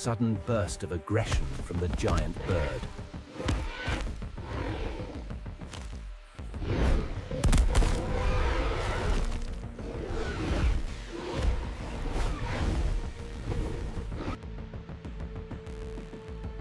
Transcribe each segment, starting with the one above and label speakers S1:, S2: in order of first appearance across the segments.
S1: sudden burst of aggression from the giant bird.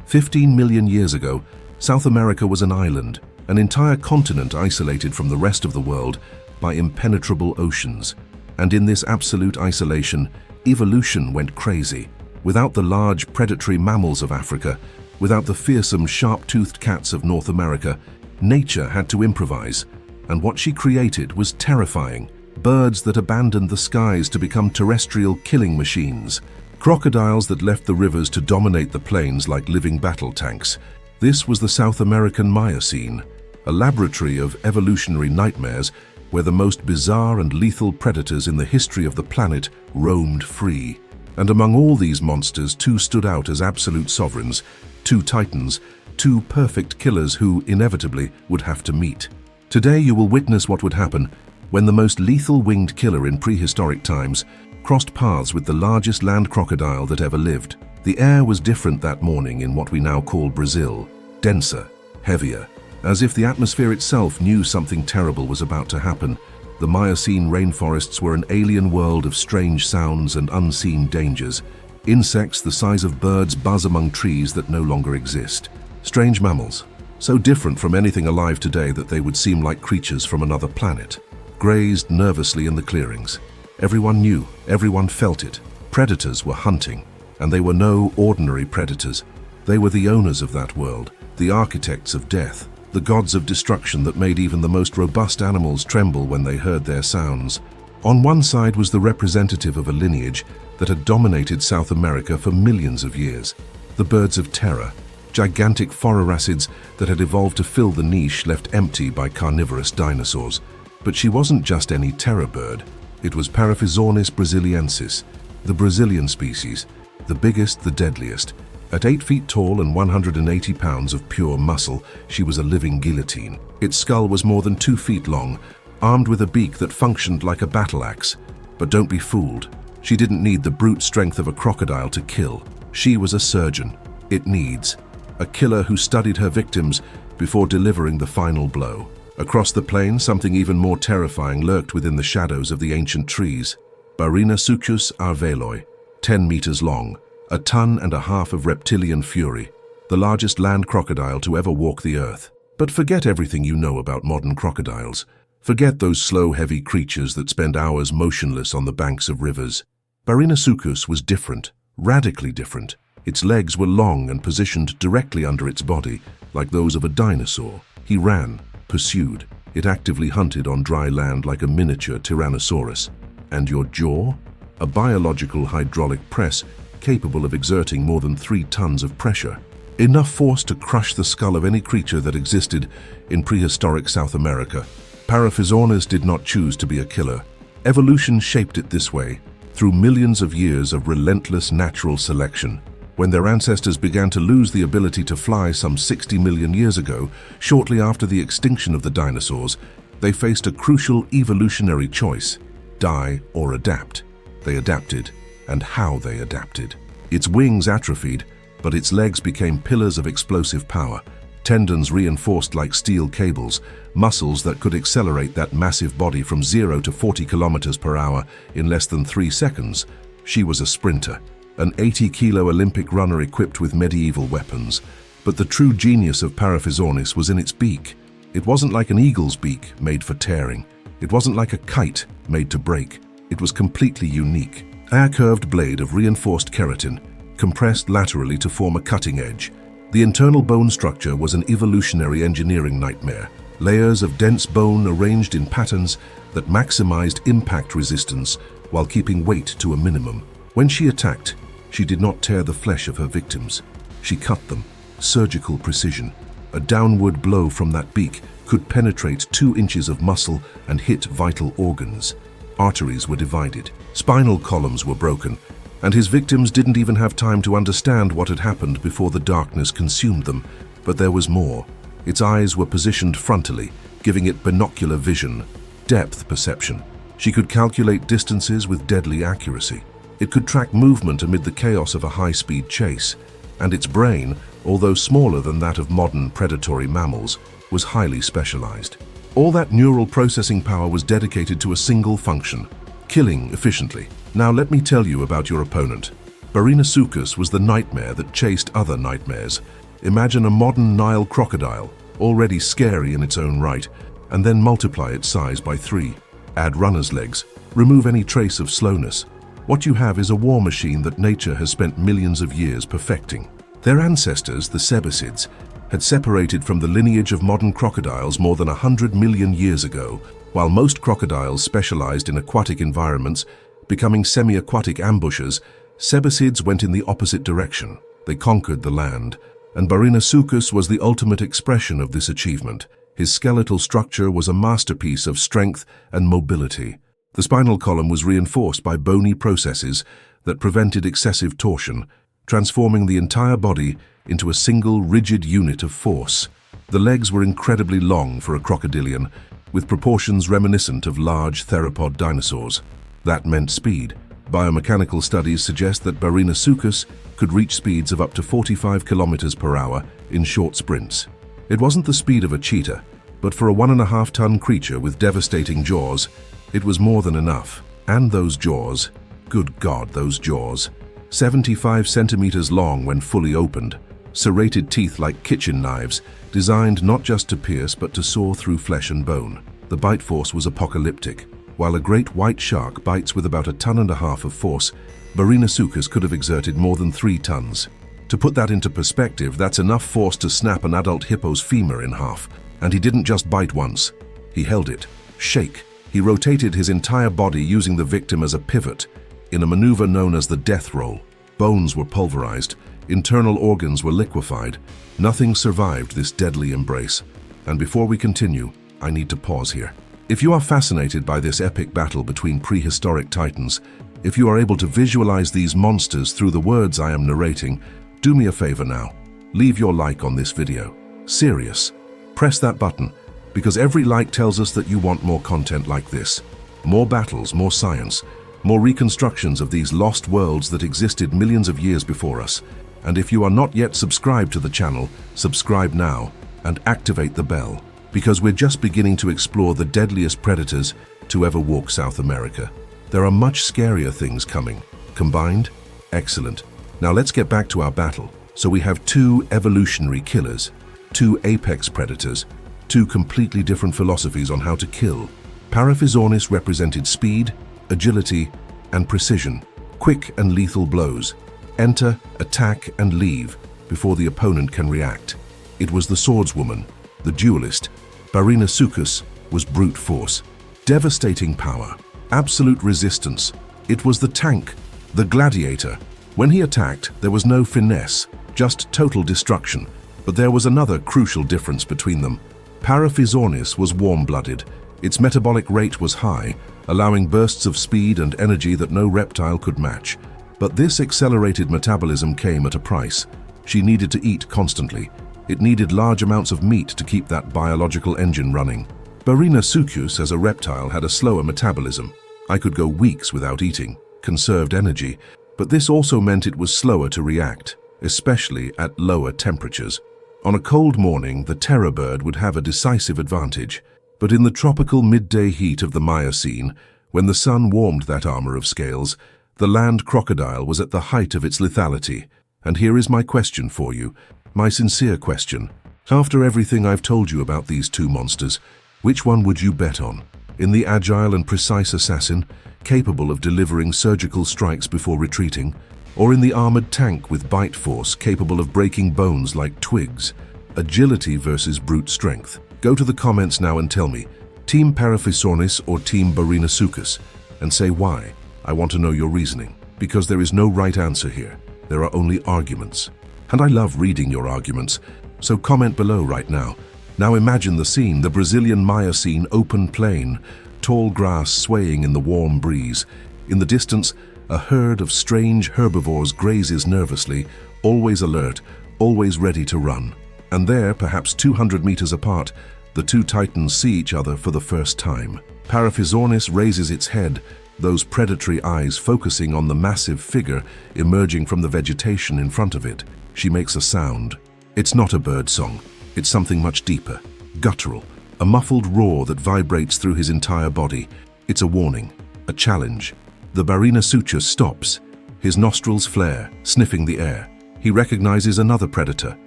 S2: 15 million years ago, South America was an island, an entire continent isolated from the rest of the world by impenetrable oceans. And in this absolute isolation, evolution went crazy. Without the large predatory mammals of Africa, without the fearsome sharp-toothed cats of North America, nature had to improvise. And what she created was terrifying. Birds that abandoned the skies to become terrestrial killing machines. Crocodiles that left the rivers to dominate the plains like living battle tanks. This was the South American Miocene, a laboratory of evolutionary nightmares where the most bizarre and lethal predators in the history of the planet roamed free. And among all these monsters, two stood out as absolute sovereigns, two titans, two perfect killers who, inevitably, would have to meet. Today you will witness what would happen when the most lethal winged killer in prehistoric times crossed paths with the largest land crocodile that ever lived. The air was different that morning in what we now call Brazil, denser, heavier. As if the atmosphere itself knew something terrible was about to happen, the Miocene rainforests were an alien world of strange sounds and unseen dangers. Insects the size of birds buzz among trees that no longer exist. Strange mammals, so different from anything alive today that they would seem like creatures from another planet, grazed nervously in the clearings. Everyone knew, everyone felt it. Predators were hunting, and they were no ordinary predators. They were the owners of that world, the architects of death, the gods of destruction that made even the most robust animals tremble when they heard their sounds. On one side was the representative of a lineage that had dominated South America for millions of years, the birds of terror, gigantic phororhacids that had evolved to fill the niche left empty by carnivorous dinosaurs. But she wasn't just any terror bird. It was Paraphysornis brasiliensis, the Brazilian species, the biggest, the deadliest. At 8 feet tall and 180 pounds of pure muscle, she was a living guillotine. Its skull was more than 2 feet long, armed with a beak that functioned like a battle axe. But don't be fooled. She didn't need the brute strength of a crocodile to kill. She was a surgeon. It needs. A killer who studied her victims before delivering the final blow. Across the plain, something even more terrifying lurked within the shadows of the ancient trees. Barinasuchus arveloi, 10 meters long, 1.5 tons of reptilian fury, the largest land crocodile to ever walk the earth. But forget everything you know about modern crocodiles. Forget those slow, heavy creatures that spend hours motionless on the banks of rivers. Barinasuchus was different, radically different. Its legs were long and positioned directly under its body, like those of a dinosaur. He ran, pursued. It actively hunted on dry land like a miniature tyrannosaurus. And your jaw? A biological hydraulic press capable of exerting more than 3 tons of pressure. Enough force to crush the skull of any creature that existed in prehistoric South America. Paraphysornis did not choose to be a killer. Evolution shaped it this way, through millions of years of relentless natural selection. When their ancestors began to lose the ability to fly some 60 million years ago, shortly after the extinction of the dinosaurs, they faced a crucial evolutionary choice: die or adapt. They adapted, and how they adapted. Its wings atrophied, but its legs became pillars of explosive power, tendons reinforced like steel cables, muscles that could accelerate that massive body from 0 to 40 kilometers per hour in less than 3 seconds. She was a sprinter, an 80-kilo Olympic runner equipped with medieval weapons. But the true genius of Paraphysornis was in its beak. It wasn't like an eagle's beak made for tearing. It wasn't like a kite made to break. It was completely unique. A curved blade of reinforced keratin, compressed laterally to form a cutting edge. The internal bone structure was an evolutionary engineering nightmare. Layers of dense bone arranged in patterns that maximized impact resistance while keeping weight to a minimum. When she attacked, she did not tear the flesh of her victims. She cut them, surgical precision. A downward blow from that beak could penetrate 2 inches of muscle and hit vital organs. Arteries were divided, spinal columns were broken, and his victims didn't even have time to understand what had happened before the darkness consumed them. But there was more. Its eyes were positioned frontally, giving it binocular vision, depth perception. She could calculate distances with deadly accuracy. It could track movement amid the chaos of a high-speed chase, and its brain, although smaller than that of modern predatory mammals, was highly specialized. All that neural processing power was dedicated to a single function: killing efficiently. Now let me tell you about your opponent. Barinasuchus was the nightmare that chased other nightmares. Imagine a modern Nile crocodile, already scary in its own right, and then multiply its size by 3. Add runner's legs, remove any trace of slowness. What you have is a war machine that nature has spent millions of years perfecting. Their ancestors, the Sebasids, had separated from the lineage of modern crocodiles more than 100 million years ago. While most crocodiles specialized in aquatic environments, becoming semi-aquatic ambushers, Sebasids went in the opposite direction. They conquered the land, and Barinasuchus was the ultimate expression of this achievement. His skeletal structure was a masterpiece of strength and mobility. The spinal column was reinforced by bony processes that prevented excessive torsion, transforming the entire body into a single rigid unit of force. The legs were incredibly long for a crocodilian, with proportions reminiscent of large theropod dinosaurs. That meant speed. Biomechanical studies suggest that Barinasuchus could reach speeds of up to 45 kilometers per hour in short sprints. It wasn't the speed of a cheetah, but for a 1.5-ton creature with devastating jaws, it was more than enough. And those jaws, good God, those jaws, 75 centimeters long when fully opened, serrated teeth like kitchen knives, designed not just to pierce but to saw through flesh and bone. The bite force was apocalyptic. While a great white shark bites with about 1.5 tons of force, Barinasuchus could have exerted more than 3 tons. To put that into perspective, that's enough force to snap an adult hippo's femur in half. And he didn't just bite once. He held it. Shake. He rotated his entire body using the victim as a pivot, in a maneuver known as the death roll. Bones were pulverized. Internal organs were liquefied. Nothing survived this deadly embrace. And before we continue, I need to pause here. If you are fascinated by this epic battle between prehistoric titans, if you are able to visualize these monsters through the words I am narrating, do me a favor now. Leave your like on this video. Serious. Press that button, because every like tells us that you want more content like this. More battles, more science, more reconstructions of these lost worlds that existed millions of years before us. And if you are not yet subscribed to the channel, subscribe now and activate the bell, because we're just beginning to explore the deadliest predators to ever walk South America. There are much scarier things coming. Combined? Excellent. Now let's get back to our battle. So we have 2 evolutionary killers, 2 apex predators, 2 completely different philosophies on how to kill. Paraphysornis represented speed, agility, and precision, quick and lethal blows. Enter, attack, and leave before the opponent can react. It was the swordswoman, the duelist. Barinasuchus was brute force, devastating power, absolute resistance. It was the tank, the gladiator. When he attacked, there was no finesse, just total destruction. But there was another crucial difference between them. Paraphysornis was warm-blooded. Its metabolic rate was high, allowing bursts of speed and energy that no reptile could match. But this accelerated metabolism came at a price. She needed to eat constantly. It needed large amounts of meat to keep that biological engine running. Barinasuchus, as a reptile, had a slower metabolism. I could go weeks without eating, conserved energy, but this also meant it was slower to react, especially at lower temperatures. On a cold morning, the terror bird would have a decisive advantage. But in the tropical midday heat of the Miocene, when the sun warmed that armor of scales, the land crocodile was at the height of its lethality. And here is my question for you, my sincere question. After everything I've told you about these 2 monsters, which one would you bet on? In the agile and precise assassin, capable of delivering surgical strikes before retreating, or in the armored tank with bite force capable of breaking bones like twigs? Agility versus brute strength. Go to the comments now and tell me, Team Paraphysornis or Team Barinasuchus, and say why. I want to know your reasoning, because there is no right answer here. There are only arguments. And I love reading your arguments, so comment below right now. Now imagine the scene, the Brazilian Miocene open plain, tall grass swaying in the warm breeze. In the distance, a herd of strange herbivores grazes nervously, always alert, always ready to run. And there, perhaps 200 meters apart, the 2 titans see each other for the first time. Paraphysornis raises its head, those predatory eyes focusing on the massive figure emerging from the vegetation in front of it. She makes a sound. It's not a bird song. It's something much deeper, guttural, a muffled roar that vibrates through his entire body. It's a warning, a challenge. The Barinasuchus stops. His nostrils flare, sniffing the air. He recognizes another predator,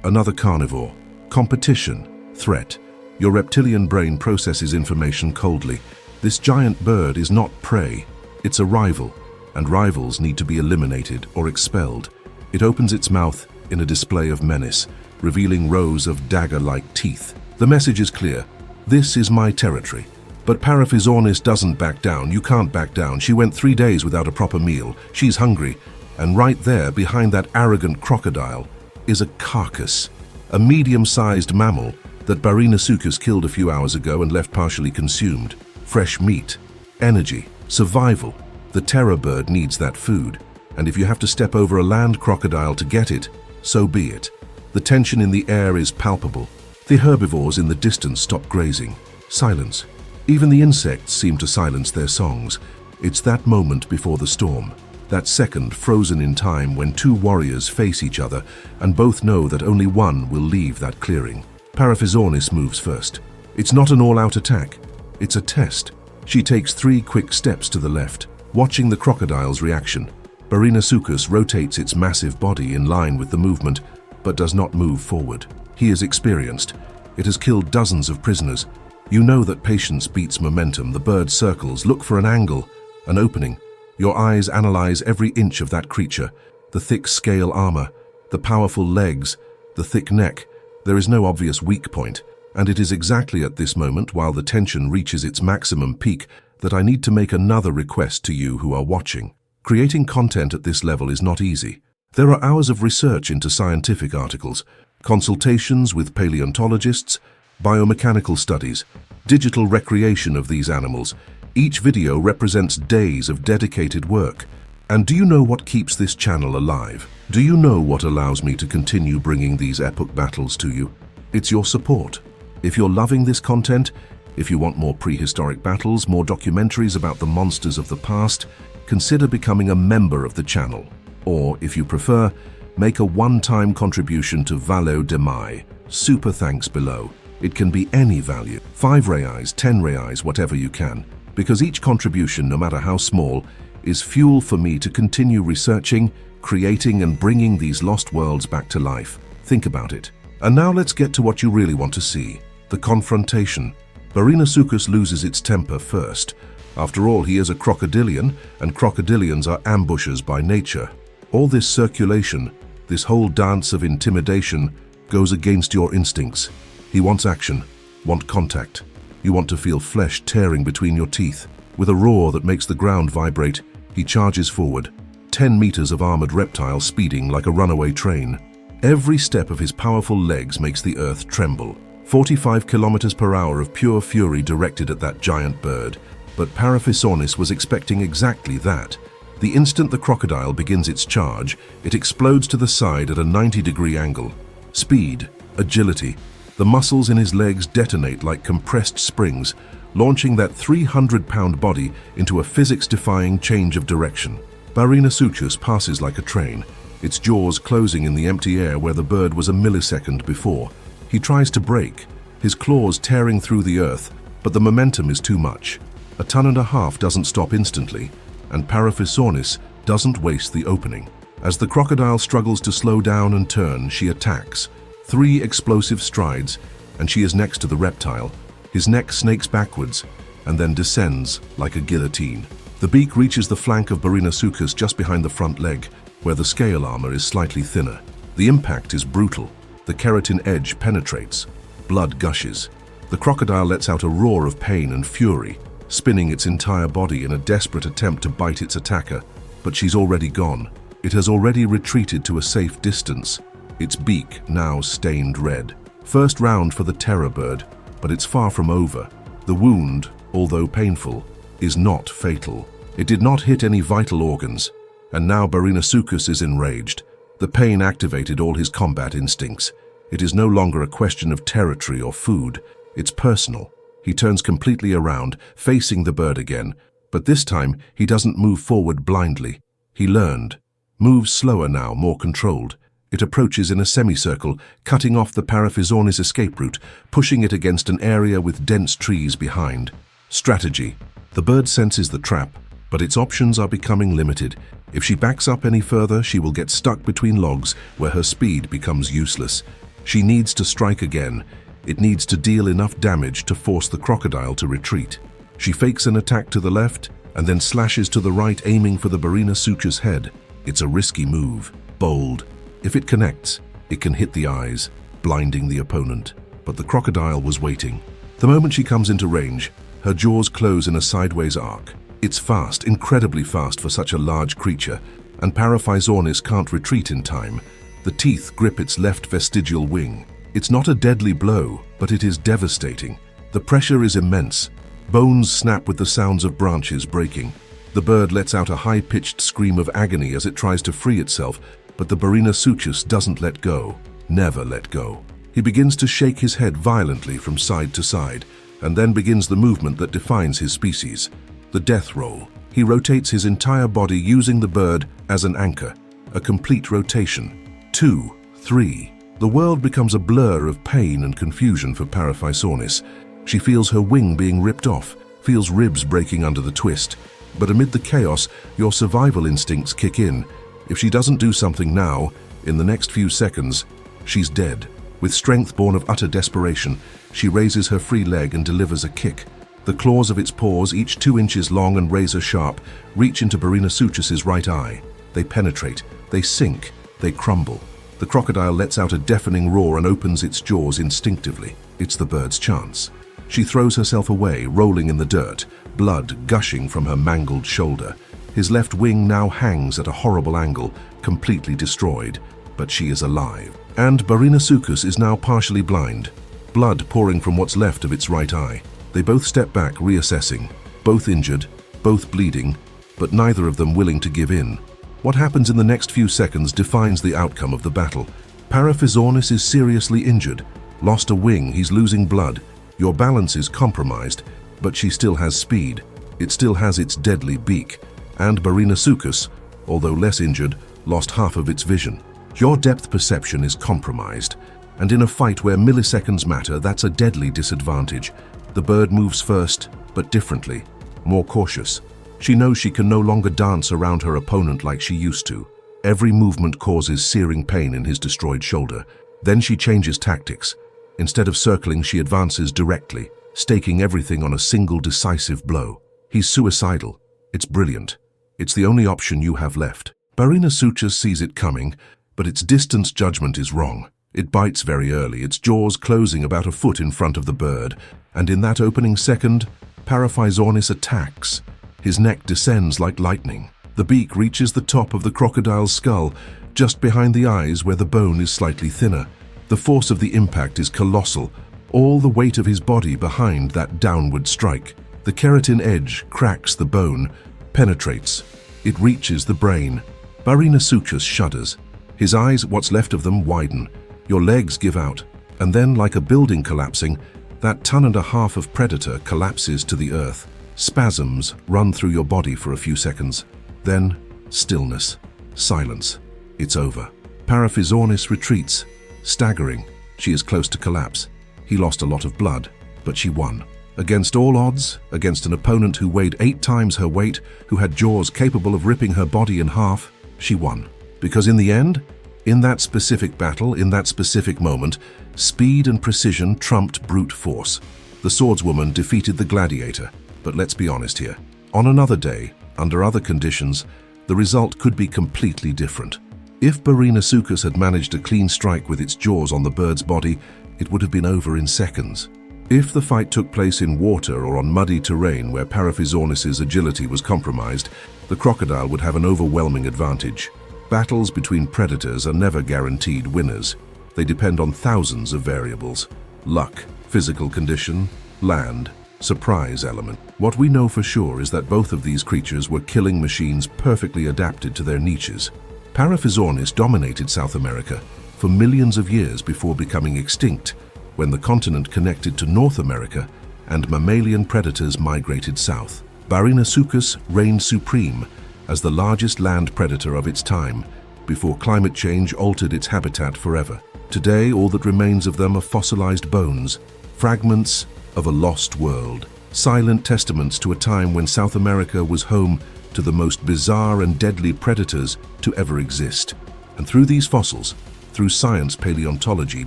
S2: another carnivore. Competition, threat. Your reptilian brain processes information coldly. This giant bird is not prey, it's a rival, and rivals need to be eliminated or expelled. It opens its mouth in a display of menace, revealing rows of dagger-like teeth. The message is clear: this is my territory. But Paraphysornis doesn't back down. You can't back down. She went 3 days without a proper meal. She's hungry. And right there, behind that arrogant crocodile, is a carcass, a medium-sized mammal that Barinasuchus killed a few hours ago and left partially consumed. Fresh meat, energy, survival. The terror bird needs that food. And if you have to step over a land crocodile to get it, so be it. The tension in the air is palpable. The herbivores in the distance stop grazing. Silence. Even the insects seem to silence their songs. It's that moment before the storm. That second frozen in time when two warriors face each other and both know that only one will leave that clearing. Paraphysornis moves first. It's not an all-out attack. It's a test. She takes 3 quick steps to the left, watching the crocodile's reaction. Barinasuchus rotates its massive body in line with the movement, but does not move forward. He is experienced. It has killed dozens of prisoners. You know that patience beats momentum. The bird circles. Look for an angle, an opening. Your eyes analyze every inch of that creature. The thick scale armor, the powerful legs, the thick neck. There is no obvious weak point. And it is exactly at this moment, while the tension reaches its maximum peak, that I need to make another request to you who are watching. Creating content at this level is not easy. There are hours of research into scientific articles, consultations with paleontologists, biomechanical studies, digital recreation of these animals. Each video represents days of dedicated work. And do you know what keeps this channel alive? Do you know what allows me to continue bringing these epic battles to you? It's your support. If you're loving this content, if you want more prehistoric battles, more documentaries about the monsters of the past, consider becoming a member of the channel. Or, if you prefer, make a one-time contribution to Valeu de Mai. Super thanks below. It can be any value, 5 reais, 10 reais, whatever you can, because each contribution, no matter how small, is fuel for me to continue researching, creating and bringing these lost worlds back to life. Think about it. And now let's get to what you really want to see. The confrontation. Barinasuchus loses its temper first. After all, he is a crocodilian, and crocodilians are ambushers by nature. All this circulation, this whole dance of intimidation, goes against your instincts. He wants action, want contact. You want to feel flesh tearing between your teeth. With a roar that makes the ground vibrate, he charges forward, 10 meters of armored reptile speeding like a runaway train. Every step of his powerful legs makes the earth tremble. 45 kilometers per hour of pure fury directed at that giant bird. But Paraphysornis was expecting exactly that. The instant the crocodile begins its charge, it explodes to the side at a 90-degree angle. Speed, agility. The muscles in his legs detonate like compressed springs, launching that 300-pound body into a physics-defying change of direction. Barinasuchus passes like a train, its jaws closing in the empty air where the bird was a millisecond before. He tries to brake, his claws tearing through the earth, but the momentum is too much. 1.5 tons doesn't stop instantly, and Paraphysornis doesn't waste the opening. As the crocodile struggles to slow down and turn, she attacks. 3 explosive strides, and she is next to the reptile. His neck snakes backwards, and then descends like a guillotine. The beak reaches the flank of Barinasuchus just behind the front leg, where the scale armor is slightly thinner. The impact is brutal. The keratin edge penetrates. Blood gushes. The crocodile lets out a roar of pain and fury, spinning its entire body in a desperate attempt to bite its attacker. But she's already gone. It has already retreated to a safe distance, its beak now stained red. First round for the terror bird, but it's far from over. The wound, although painful, is not fatal. It did not hit any vital organs, and now Barinasuchus is enraged. The pain activated all his combat instincts. It is no longer a question of territory or food. It's personal. He turns completely around, facing the bird again, But this time, he doesn't move forward blindly. He learned. Moves slower now, more controlled. It approaches in a semicircle, cutting off the Paraphysornis escape route, pushing it against an area with dense trees behind. Strategy. The bird senses the trap, but its options are becoming limited. If she backs up any further, she will get stuck between logs where her speed becomes useless. She needs to strike again. It needs to deal enough damage to force the crocodile to retreat. She fakes an attack to the left and then slashes to the right, aiming for the Barinasuchus head. It's a risky move, bold. If it connects, it can hit the eyes, blinding the opponent. But the crocodile was waiting. The moment she comes into range, her jaws close in a sideways arc. It's fast, incredibly fast for such a large creature, and Paraphysornis can't retreat in time. The teeth grip its left vestigial wing. It's not a deadly blow, but it is devastating. The pressure is immense. Bones snap with the sounds of branches breaking. The bird lets out a high-pitched scream of agony as it tries to free itself, but the Barinasuchus doesn't let go, never let go. He begins to shake his head violently from side to side, and then begins the movement that defines his species, the death roll. He rotates his entire body using the bird as an anchor, a complete rotation. 2, 3. The world becomes a blur of pain and confusion for Paraphysornis. She feels her wing being ripped off, feels ribs breaking under the twist. But amid the chaos, your survival instincts kick in. If she doesn't do something now, in the next few seconds, she's dead. With strength born of utter desperation, she raises her free leg and delivers a kick. The claws of its paws, each 2 inches long and razor-sharp, reach into Barinasuchus's right eye. They penetrate, they sink, they crumble. The crocodile lets out a deafening roar and opens its jaws instinctively. It's the bird's chance. She throws herself away, rolling in the dirt, blood gushing from her mangled shoulder. His left wing now hangs at a horrible angle, completely destroyed, but she is alive. And Barinasuchus is now partially blind, blood pouring from what's left of its right eye. They both step back, reassessing, both injured, both bleeding, but neither of them willing to give in. What happens in the next few seconds defines the outcome of the battle. Paraphysornis is seriously injured, lost a wing, he's losing blood. Your balance is compromised, but she still has speed. It still has its deadly beak. And Barinasuchus, although less injured, lost half of its vision. Your depth perception is compromised, and in a fight where milliseconds matter, that's a deadly disadvantage. The bird moves first, but differently, more cautious. She knows she can no longer dance around her opponent like she used to. Every movement causes searing pain in his destroyed shoulder. Then she changes tactics. Instead of circling, she advances directly, staking everything on a single decisive blow. He's suicidal. It's brilliant. It's the only option you have left. Barinasuchus sees it coming, but its distance judgment is wrong. It bites very early, its jaws closing about a foot in front of the bird, and in that opening second, Paraphysornis attacks. His neck descends like lightning. The beak reaches the top of the crocodile's skull, just behind the eyes where the bone is slightly thinner. The force of the impact is colossal, all the weight of his body behind that downward strike. The keratin edge cracks the bone, penetrates. It reaches the brain. Barinasuchus shudders. His eyes, what's left of them, widen. Your legs give out, and then, like a building collapsing, that 1.5 tons of predator collapses to the earth. Spasms run through your body for a few seconds. Then, stillness, silence. It's over. Paraphysornis retreats, staggering. She is close to collapse. He lost a lot of blood, but she won. Against all odds, against an opponent who weighed 8 times her weight, who had jaws capable of ripping her body in half, she won. Because in the end, in that specific battle, in that specific moment, speed and precision trumped brute force. The swordswoman defeated the gladiator. But let's be honest here. On another day, under other conditions, the result could be completely different. If Barinasuchus had managed a clean strike with its jaws on the bird's body, it would have been over in seconds. If the fight took place in water or on muddy terrain where Paraphysornis's agility was compromised, the crocodile would have an overwhelming advantage. Battles between predators are never guaranteed winners. They depend on thousands of variables: luck, physical condition, land, surprise element. What we know for sure is that both of these creatures were killing machines perfectly adapted to their niches. Paraphysornis dominated South America for millions of years before becoming extinct, when the continent connected to North America and mammalian predators migrated south. Barinasuchus reigned supreme as the largest land predator of its time, before climate change altered its habitat forever. Today, all that remains of them are fossilized bones, fragments of a lost world, silent testaments to a time when South America was home to the most bizarre and deadly predators to ever exist. And through these fossils, through science, paleontology,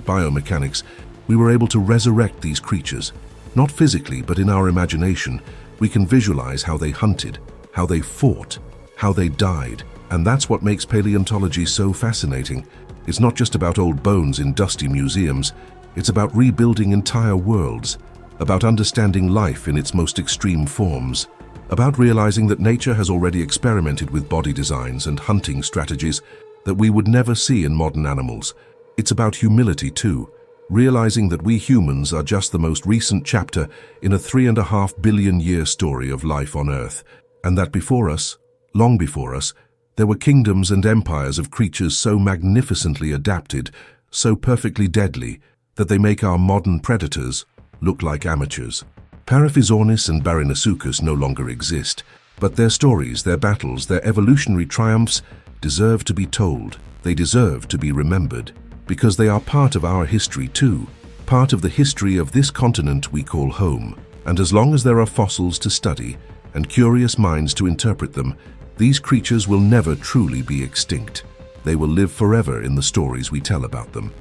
S2: biomechanics, we were able to resurrect these creatures. Not physically, but in our imagination, we can visualize how they hunted, how they fought, how they died. And that's what makes paleontology so fascinating. It's not just about old bones in dusty museums. It's about rebuilding entire worlds, about understanding life in its most extreme forms, about realizing that nature has already experimented with body designs and hunting strategies that we would never see in modern animals. It's about humility too, realizing that we humans are just the most recent chapter in a 3.5 billion year story of life on Earth, and that before us, long before us, there were kingdoms and empires of creatures so magnificently adapted, so perfectly deadly, that they make our modern predators look like amateurs. Paraphysornis and Barinasuchus no longer exist, but their stories, their battles, their evolutionary triumphs deserve to be told. They deserve to be remembered, because they are part of our history too, part of the history of this continent we call home. And as long as there are fossils to study and curious minds to interpret them, these creatures will never truly be extinct. They will live forever in the stories we tell about them.